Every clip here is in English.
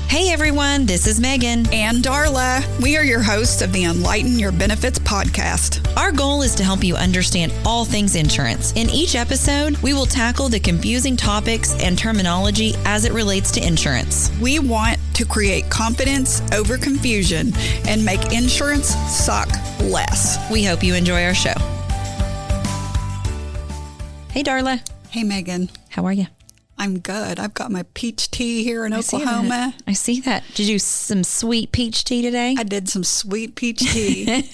Hey everyone, this is Megan. And Darla. We are your hosts of the Enlighten Benefits podcast. Our goal is to help you understand all things insurance. In each episode, we will tackle the confusing topics and terminology as it relates to insurance. We want to create confidence over confusion and make insurance suck less. We hope you enjoy our show. Hey Darla. Hey Megan. How are you? I'm good. I've got my peach tea here in Oklahoma. I see that. Did you do some sweet peach tea today? I did some sweet peach tea.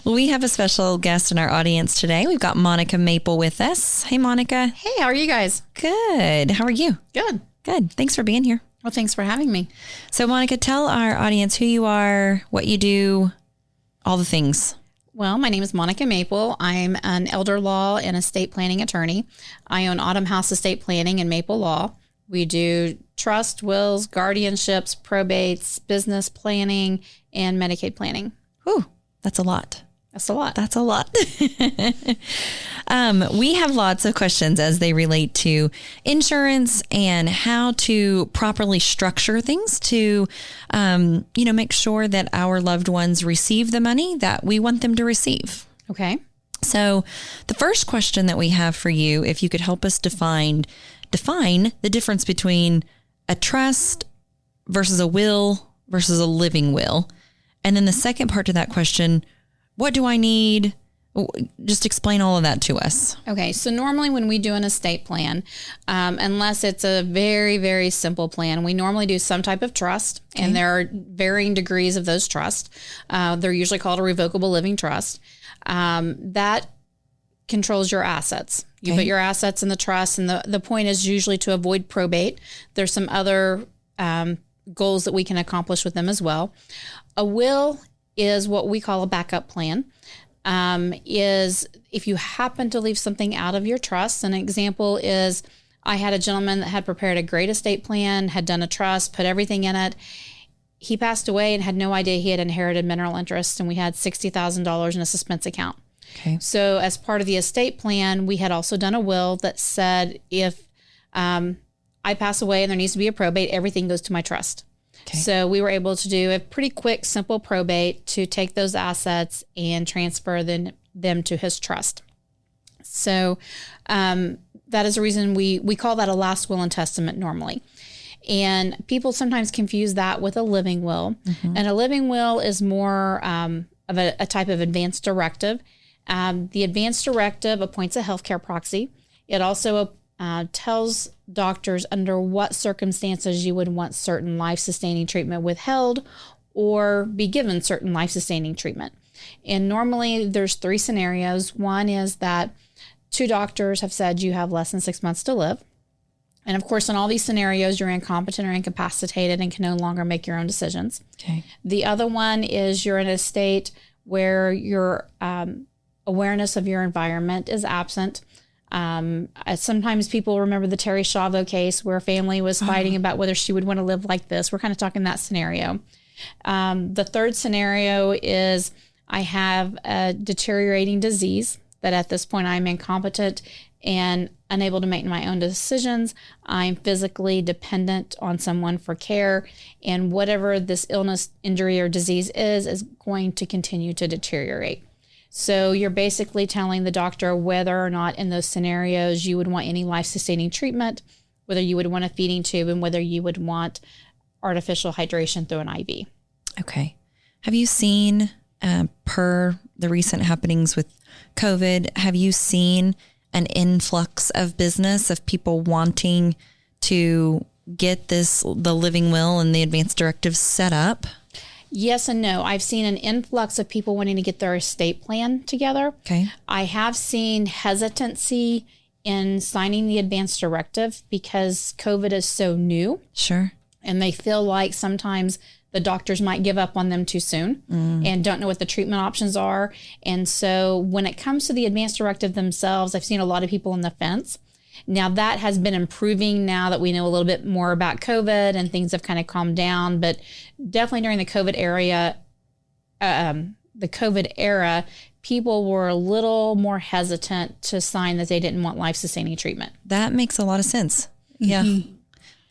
Well, we have a special guest in our audience today. We've got Monica Maple with us. Hey, Monica. Hey, how are you guys? Good. How are you? Good. Good. Thanks for being here. Well, thanks for having me. So, Monica, tell our audience who you are, what you do, all the things. Well, my name is Monica Maple. I'm an elder law and estate planning attorney. I own Autumn House Estate Planning and Maple Law. We do trust, wills, guardianships, probates, business planning, and Medicaid planning. Whew, that's a lot. That's a lot. That's a lot. We have lots of questions as they relate to insurance and how to properly structure things to, make sure that our loved ones receive the money that we want them to receive. Okay. So the first question that we have for you, if you could help us define the difference between a trust versus a will versus a living will. And then the second part to that question, what do I need? Just explain all of that to us. Okay. So normally when we do an estate plan, unless it's a very, very simple plan, we normally do some type of trust, and there are varying degrees of those trusts. They're usually called a revocable living trust. That controls your assets. You put your assets in the trust, and the point is usually to avoid probate. There's some other goals that we can accomplish with them as well. A will is what we call a backup plan. Is if you happen to leave something out of your trust. An example is I had a gentleman that had prepared a great estate plan, had done a trust, put everything in it. He passed away and had no idea he had inherited mineral interest, and we had $60,000 in a suspense account. Okay. So as part of the estate plan, we had also done a will that said if I pass away and there needs to be a probate, everything goes to my trust. Okay. So we were able to do a pretty quick, simple probate to take those assets and transfer them to his trust. So that is the reason we call that a last will and testament normally. And people sometimes confuse that with a living will. Mm-hmm. And a living will is more of a type of advance directive. The advance directive appoints a healthcare proxy. It also tells doctors under what circumstances you would want certain life-sustaining treatment withheld or be given certain life-sustaining treatment. And normally there's three scenarios. One is that two doctors have said you have less than 6 months to live. And of course, in all these scenarios, you're incompetent or incapacitated and can no longer make your own decisions. Okay. The other one is you're in a state where your awareness of your environment is absent. Sometimes people remember the Terry Chavo case where a family was fighting about whether she would want to live like this. We're kind of talking that scenario. The third scenario is I have a deteriorating disease that at this point I'm incompetent and unable to make my own decisions. I'm physically dependent on someone for care, and whatever this illness, injury, or disease is going to continue to deteriorate. So you're basically telling the doctor whether or not in those scenarios you would want any life-sustaining treatment, whether you would want a feeding tube, and whether you would want artificial hydration through an IV. Okay. Have you seen, per the recent happenings with COVID, have you seen an influx of business of people wanting to get the living will and the advance directives set up? Yes and no. I've seen an influx of people wanting to get their estate plan together. Okay. I have seen hesitancy in signing the advance directive because COVID is so new. Sure. And they feel like sometimes the doctors might give up on them too soon and don't know what the treatment options are. And so when it comes to the advance directive themselves, I've seen a lot of people on the fence. Now that has been improving now that we know a little bit more about COVID and things have kind of calmed down, but definitely during the COVID era, people were a little more hesitant to sign that they didn't want life-sustaining treatment. That makes a lot of sense. Yeah.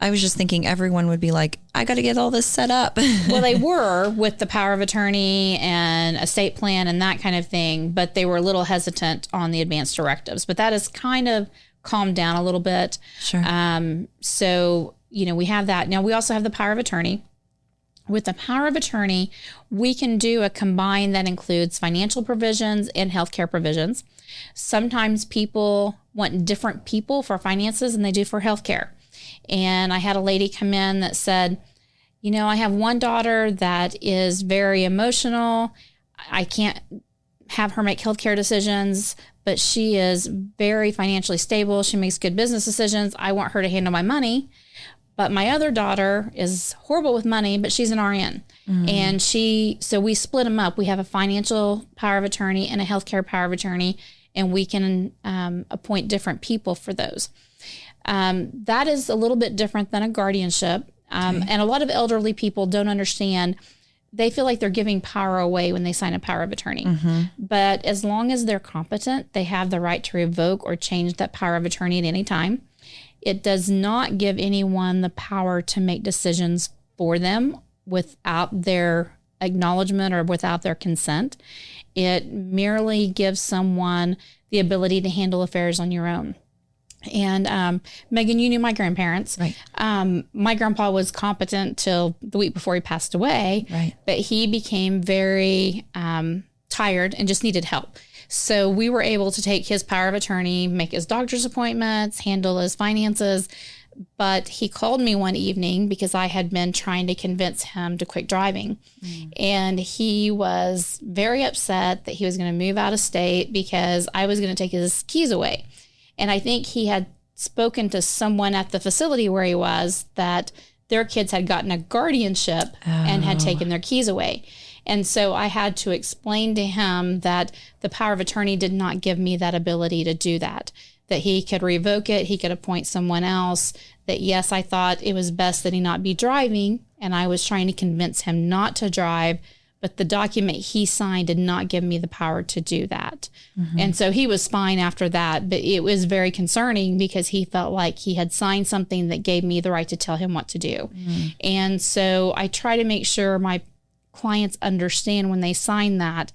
I was just thinking everyone would be like, I got to get all this set up. Well, they were with the power of attorney and estate plan and that kind of thing, but they were a little hesitant on the advanced directives. But that has kind of calmed down a little bit. Sure. So, we have that. Now, we also have the power of attorney. With the power of attorney, we can do a combine that includes financial provisions and healthcare provisions. Sometimes people want different people for finances than they do for healthcare. And I had a lady come in that said, I have one daughter that is very emotional. I can't have her make healthcare decisions, but she is very financially stable. She makes good business decisions. I want her to handle my money. But my other daughter is horrible with money, but she's an RN. And so we split them up. We have a financial power of attorney and a healthcare power of attorney, and we can appoint different people for those. That is a little bit different than a guardianship. And a lot of elderly people don't understand. They feel like they're giving power away when they sign a power of attorney. But as long as they're competent, they have the right to revoke or change that power of attorney at any time. It does not give anyone the power to make decisions for them without their acknowledgement or without their consent. It merely gives someone the ability to handle affairs on your own. And Megan, you knew my grandparents. Right. My grandpa was competent till the week before he passed away. Right. But he became very tired and just needed help. So we were able to take his power of attorney, make his doctor's appointments, handle his finances. But he called me one evening because I had been trying to convince him to quit driving. And he was very upset that he was going to move out of state because I was going to take his keys away. And I think he had spoken to someone at the facility where he was that their kids had gotten a guardianship and had taken their keys away. And so I had to explain to him that the power of attorney did not give me that ability to do that he could revoke it, he could appoint someone else, that yes, I thought it was best that he not be driving, and I was trying to convince him not to drive, but the document he signed did not give me the power to do that. And so he was fine after that, but it was very concerning because he felt like he had signed something that gave me the right to tell him what to do. And so I try to make sure my clients understand when they sign that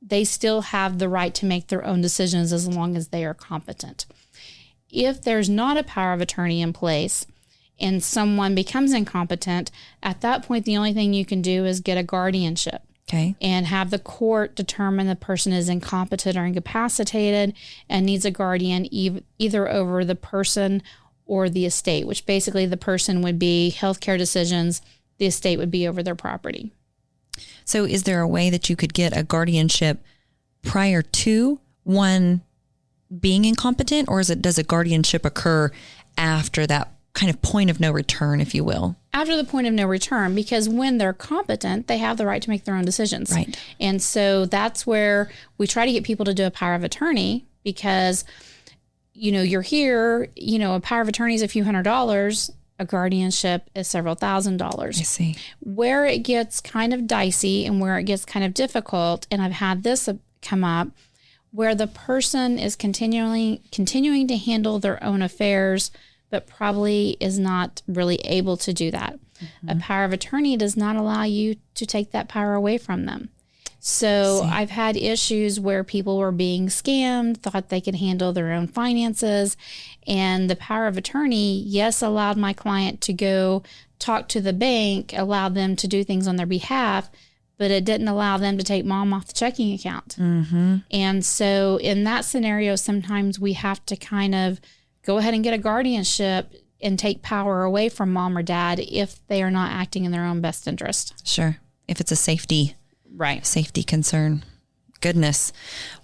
they still have the right to make their own decisions as long as they are competent. If there's not a power of attorney in place and someone becomes incompetent, at that point, the only thing you can do is get a guardianship. Okay. And have the court determine the person is incompetent or incapacitated and needs a guardian either over the person or the estate, which basically the person would be healthcare decisions, the estate would be over their property. So is there a way that you could get a guardianship prior to one being incompetent, or does a guardianship occur after that kind of point of no return, if you will? After the point of no return, because when they're competent, they have the right to make their own decisions. Right. And so that's where we try to get people to do a power of attorney because, you're here, a power of attorney is a few $100s. A guardianship is several $1,000s. I see. Where it gets kind of dicey and where it gets kind of difficult, and I've had this come up, where the person is continuing to handle their own affairs, but probably is not really able to do that. A power of attorney does not allow you to take that power away from them. So I've had issues where people were being scammed, thought they could handle their own finances, and the power of attorney, yes, allowed my client to go talk to the bank, allowed them to do things on their behalf, but it didn't allow them to take mom off the checking account. And so in that scenario, sometimes we have to kind of go ahead and get a guardianship and take power away from mom or dad if they are not acting in their own best interest. Sure. If it's a safety concern. Goodness.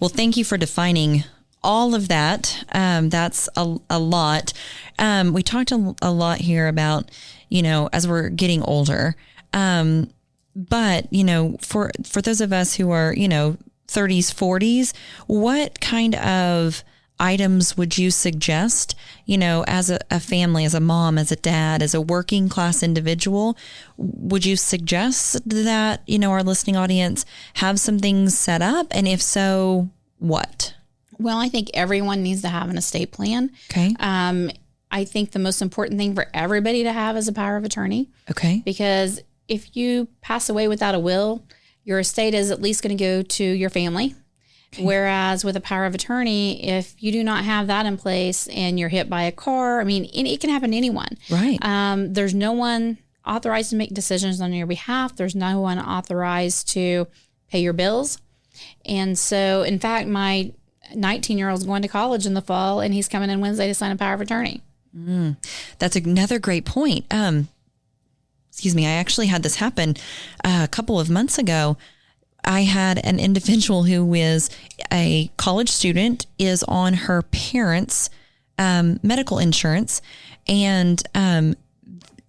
Well, thank you for defining all of that. That's a lot. We talked a lot here about, as we're getting older. But, for those of us who are, 30s, 40s, what kind of items would you suggest, as a family, as a mom, as a dad, as a working class individual? Would you suggest that, our listening audience have some things set up? And if so, what? Well, I think everyone needs to have an estate plan. Okay. I think the most important thing for everybody to have is a power of attorney. Okay. Because if you pass away without a will, your estate is at least going to go to your family. Okay. Whereas with a power of attorney, if you do not have that in place and you're hit by a car, I mean, it can happen to anyone. Right. There's no one authorized to make decisions on your behalf. There's no one authorized to pay your bills. And so, in fact, my 19-year-old is going to college in the fall, and he's coming in Wednesday to sign a power of attorney. That's another great point. Excuse me. I actually had this happen a couple of months ago. I had an individual who is a college student, is on her parents' medical insurance, and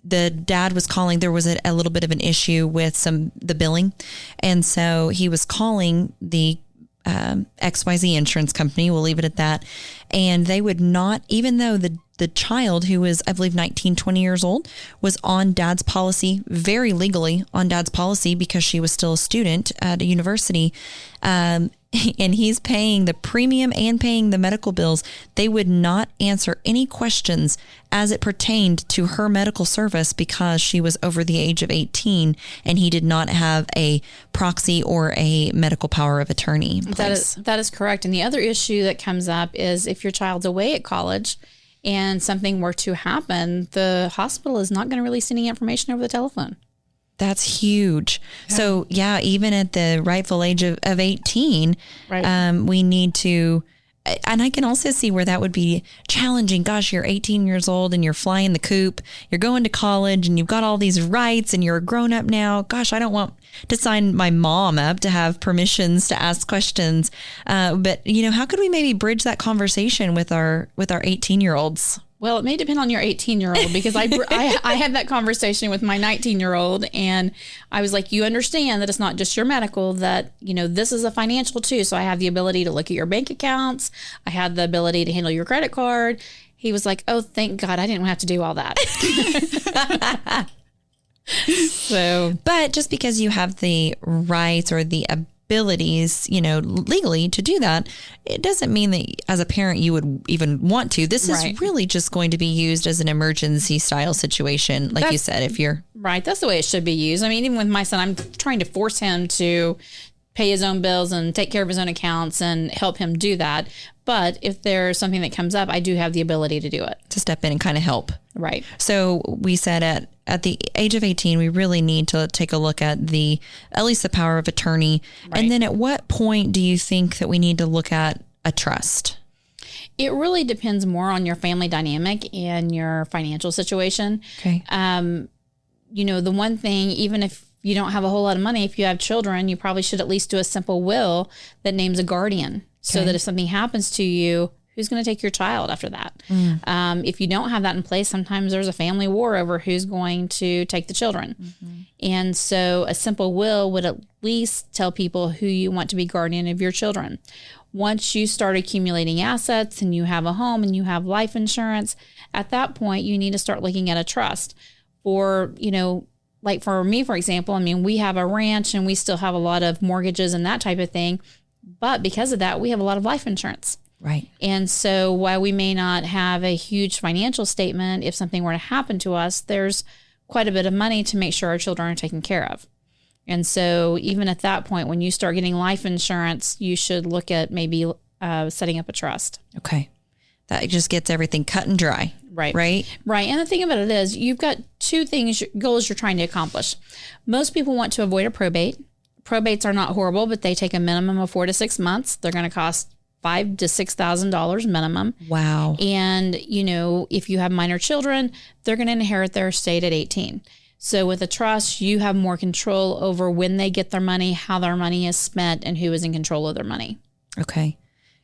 the dad was calling. There was a little bit of an issue with the billing, and so he was calling the XYZ insurance company. We'll leave it at that. And they would not, even though the child, who was, I believe, 19, 20 years old, was on dad's policy, very legally on dad's policy because she was still a student at a university, and he's paying the premium and paying the medical bills. They would not answer any questions as it pertained to her medical service because she was over the age of 18 and he did not have a proxy or a medical power of attorney in place. That is correct. And the other issue that comes up is if your child's away at college and something were to happen, the hospital is not going to release any information over the telephone. That's huge. Yeah. So yeah, even at the rightful age of 18, right. We need to, and I can also see where that would be challenging. Gosh, you're 18 years old and you're flying the coop, you're going to college and you've got all these rights and you're a grown up now. Gosh, I don't want to sign my mom up to have permissions to ask questions. But how could we maybe bridge that conversation with our 18-year-olds? Well, it may depend on your 18-year-old because I had that conversation with my 19-year-old and I was like, you understand that it's not just your medical, that, this is a financial too. So I have the ability to look at your bank accounts. I had the ability to handle your credit card. He was like, oh, thank God I didn't have to do all that. But just because you have the rights or the abilities, legally to do that, it doesn't mean that as a parent you would even want to. This is really just going to be used as an emergency style situation. Like you said, if you're right, that's the way it should be used. I mean, even with my son, I'm trying to force him to pay his own bills and take care of his own accounts and help him do that. But if there's something that comes up, I do have the ability to do it. To step in and kind of help. Right. So we said at the age of 18, we really need to take a look at least the power of attorney. Right. And then at what point do you think that we need to look at a trust? It really depends more on your family dynamic and your financial situation. Okay. The one thing, even if you don't have a whole lot of money, if you have children, you probably should at least do a simple will that names a guardian. So that if something happens to you, who's going to take your child after that? If you don't have that in place, sometimes there's a family war over who's going to take the children. Mm-hmm. And so a simple will would at least tell people who you want to be guardian of your children. Once you start accumulating assets and you have a home and you have life insurance, at that point, you need to start looking at a trust. Like for me, for example, I mean, we have a ranch and we still have a lot of mortgages and that type of thing. But because of that, we have a lot of life insurance. Right. And so while we may not have a huge financial statement, if something were to happen to us, there's quite a bit of money to make sure our children are taken care of. And so even at that point, when you start getting life insurance, you should look at maybe setting up a trust. Okay. That just gets everything cut and dry. Right. Right. Right. And the thing about it is you've got two goals you're trying to accomplish. Most people want to avoid a probate. Probates are not horrible, but they take a minimum of 4 to 6 months. They're going to cost $5,000 to $6,000 minimum. Wow. And, if you have minor children, they're going to inherit their estate at 18. So with a trust, you have more control over when they get their money, how their money is spent, and who is in control of their money. Okay.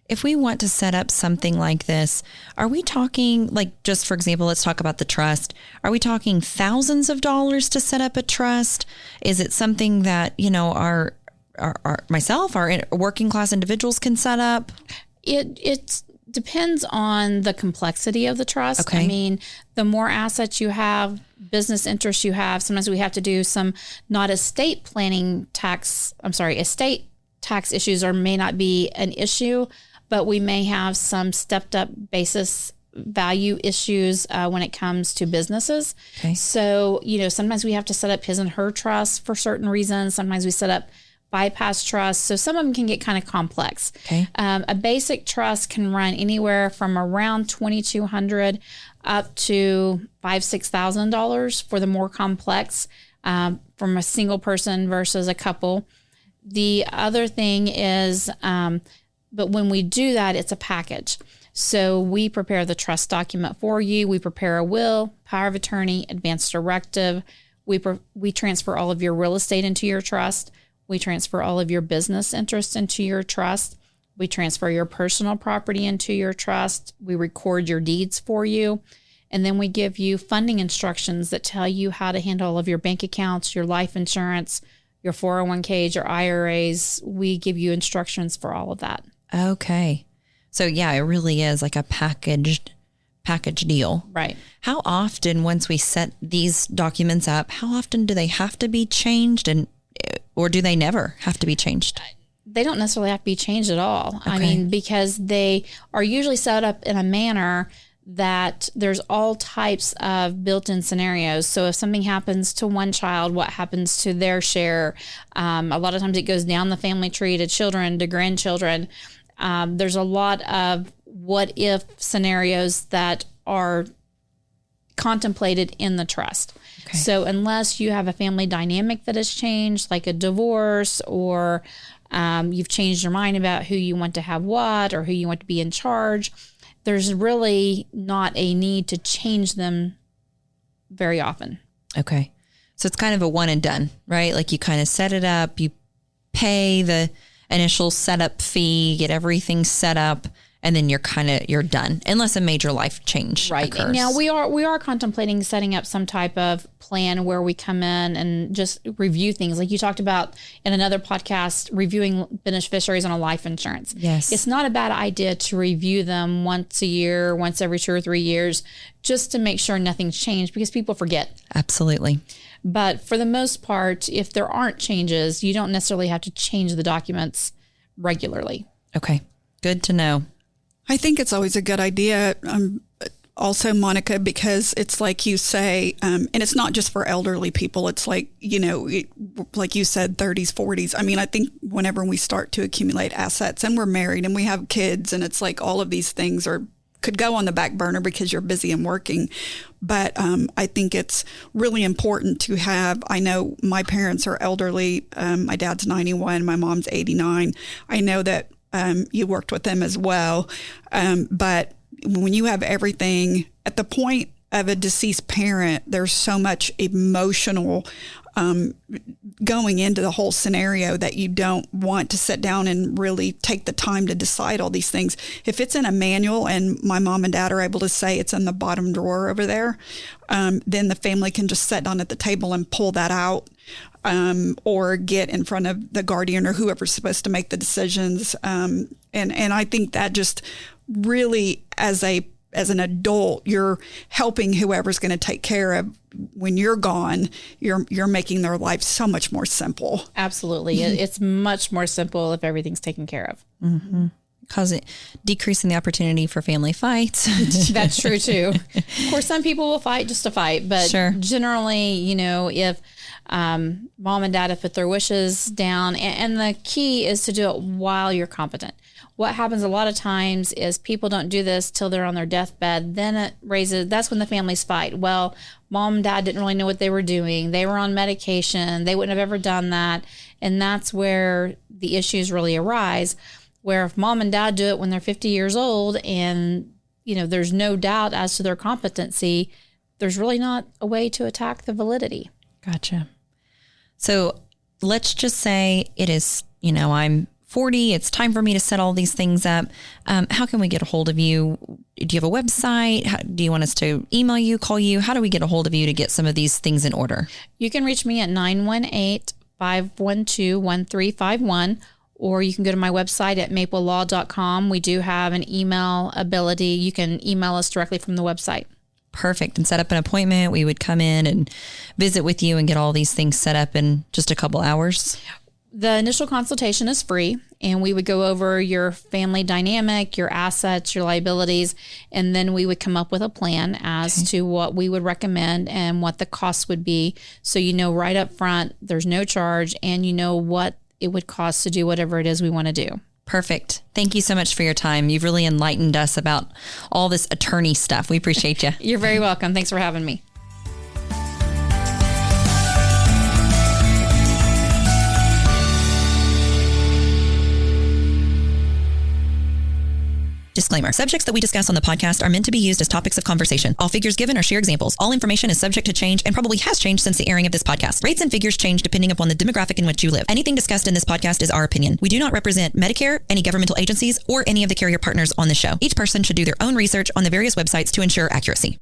If we want to set up something like this, are we talking, like, just for example, let's talk about the trust. Are we talking thousands of dollars to set up a trust? Is it something that, our working class individuals can set up? It depends on the complexity of the trust. Okay. I mean, the more assets you have, business interests you have, sometimes we have to do some estate tax issues or may not be an issue, but we may have some stepped up basis value issues when it comes to businesses. Okay. So, sometimes we have to set up his and her trust for certain reasons. Sometimes we set up bypass trust. So some of them can get kind of complex. Okay. A basic trust can run anywhere from around $2,200 up to $5,000-$6,000 for the more complex, from a single person versus a couple. The other thing is, but when we do that, it's a package. So we prepare the trust document for you. We prepare a will, power of attorney, advance directive. We transfer all of your real estate into your trust. We transfer all of your business interests into your trust. We transfer your personal property into your trust. We record your deeds for you. And then we give you funding instructions that tell you how to handle all of your bank accounts, your life insurance, your 401ks, your IRAs. We give you instructions for all of that. Okay. So yeah, it really is like a package deal. Right. How often, once we set these documents up, how often do they have to be changed, or do they never have to be changed? They don't necessarily have to be changed at all. Okay. I mean, because they are usually set up in a manner that there's all types of built-in scenarios. So if something happens to one child, what happens to their share? A lot of times it goes down the family tree to children, to grandchildren. There's a lot of what if scenarios that are contemplated in the trust. Okay. So unless you have a family dynamic that has changed, like a divorce, or you've changed your mind about who you want to have what, or who you want to be in charge, there's really not a need to change them very often. Okay. So it's kind of a one and done, right? Like you kind of set it up, you pay the initial setup fee, get everything set up, and then you're done, unless a major life change occurs. Now we are contemplating setting up some type of plan where we come in and just review things, like you talked about in another podcast, reviewing beneficiaries on a life insurance. Yes, it's not a bad idea to review them once a year, once every 2 or 3 years, just to make sure nothing's changed, because people forget. Absolutely. But for the most part, if there aren't changes, you don't necessarily have to change the documents regularly. Okay, good to know. I think it's always a good idea, also, Monica, because it's like you say, and it's not just for elderly people. It's like, like you said, 30s, 40s. I mean, I think whenever we start to accumulate assets and we're married and we have kids, and it's like all of these things could go on the back burner because you're busy and working. But I think it's really important to have, I know my parents are elderly. My dad's 91, my mom's 89. I know that you worked with them as well. But when you have everything at the point of a deceased parent, there's so much emotional going into the whole scenario that you don't want to sit down and really take the time to decide all these things. If it's in a manual and my mom and dad are able to say it's in the bottom drawer over there, then the family can just sit down at the table and pull that out. Or get in front of the guardian or whoever's supposed to make the decisions. And I think that just really, as an adult, you're helping whoever's going to take care of when you're gone. You're making their life so much more simple. Absolutely. It's much more simple if everything's taken care of. Mm-hmm. Decreasing the opportunity for family fights. That's true too. Of course, some people will fight just to fight, but sure. Generally, if mom and dad have put their wishes down, and the key is to do it while you're competent. What happens a lot of times is people don't do this till they're on their deathbed. Then that's when the families fight. Well, mom and dad didn't really know what they were doing. They were on medication. They wouldn't have ever done that. And that's where the issues really arise, where if mom and dad do it when they're 50 years old and, there's no doubt as to their competency, there's really not a way to attack the validity. Gotcha. So let's just say it is, I'm 40. It's time for me to set all these things up. How can we get a hold of you? Do you have a website? Do you want us to email you, call you? How do we get a hold of you to get some of these things in order? You can reach me at 918-512-1351. Or you can go to my website at maplelaw.com. We do have an email ability. You can email us directly from the website. Perfect. And set up an appointment. We would come in and visit with you and get all these things set up in just a couple hours. The initial consultation is free, and we would go over your family dynamic, your assets, your liabilities, and then we would come up with a plan as to what we would recommend and what the costs would be. So you know right up front, there's no charge, and you know what it would cost to do whatever it is we want to do. Perfect. Thank you so much for your time. You've really enlightened us about all this attorney stuff. We appreciate you. You're very welcome. Thanks for having me. Disclaimer. Subjects that we discuss on the podcast are meant to be used as topics of conversation. All figures given are sheer examples. All information is subject to change and probably has changed since the airing of this podcast. Rates and figures change depending upon the demographic in which you live. Anything discussed in this podcast is our opinion. We do not represent Medicare, any governmental agencies, or any of the carrier partners on the show. Each person should do their own research on the various websites to ensure accuracy.